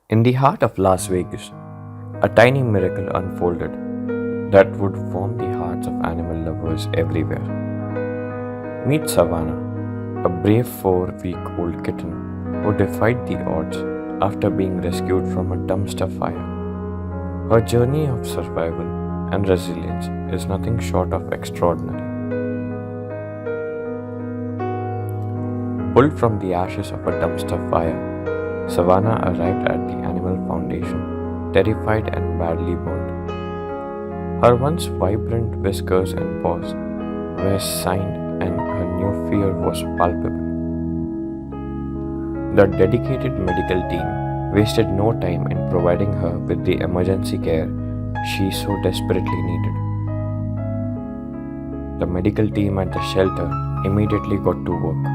In the heart of Las Vegas, a tiny miracle unfolded that would warm the hearts of animal lovers everywhere. Meet Savannah, a brave 4-week-old kitten who defied the odds after being rescued from a dumpster fire. Her journey of survival and resilience is nothing short of extraordinary. Pulled from the ashes of a dumpster fire, Savannah arrived at the Animal Foundation, terrified and badly burned. Her once vibrant whiskers and paws were signed, and her new fear was palpable. The dedicated medical team wasted no time in providing her with the emergency care she so desperately needed. The medical team at the shelter immediately got to work.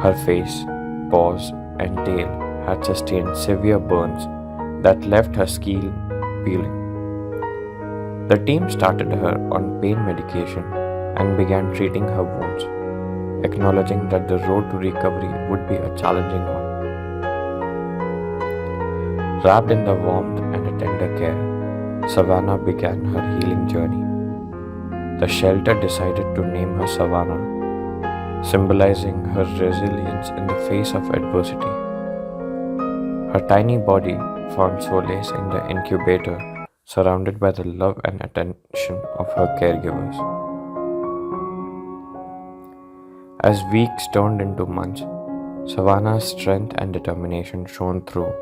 Her face, paws, and tail had sustained severe burns that left her skin peeling. The team started her on pain medication and began treating her wounds, acknowledging that the road to recovery would be a challenging one. Wrapped in the warmth and a tender care, Savannah began her healing journey. The shelter decided to name her Savannah, symbolizing her resilience in the face of adversity. Her tiny body found solace in the incubator, surrounded by the love and attention of her caregivers. As weeks turned into months, Savannah's strength and determination shone through.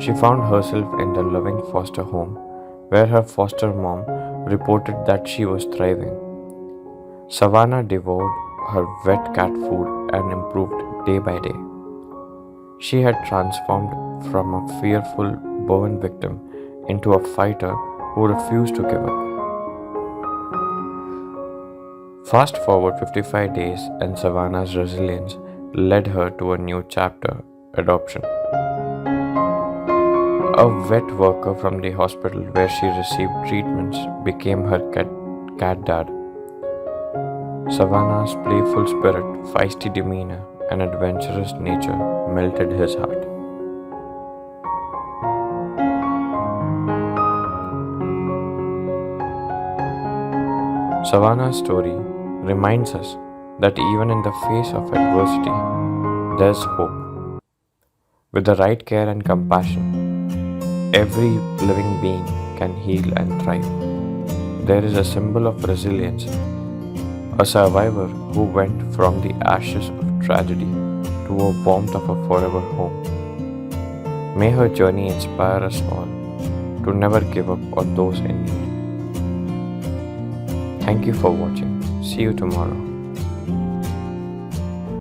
She found herself in the loving foster home, where her foster mom reported that she was thriving. Savannah devoured her wet cat food and improved day by day. She had transformed from a fearful burn victim into a fighter who refused to give up. Fast forward 55 days, and Savannah's resilience led her to a new chapter: adoption. A vet worker from the hospital where she received treatments became her cat dad. Savannah's playful spirit, feisty demeanor, and adventurous nature melted his heart. Savannah's story reminds us that even in the face of adversity, there's hope. With the right care and compassion, every living being can heal and thrive. There is a symbol of resilience, a survivor who went from the ashes of tragedy to a warmth of a forever home. May her journey inspire us all to never give up on those in need. Thank you for watching. See you tomorrow.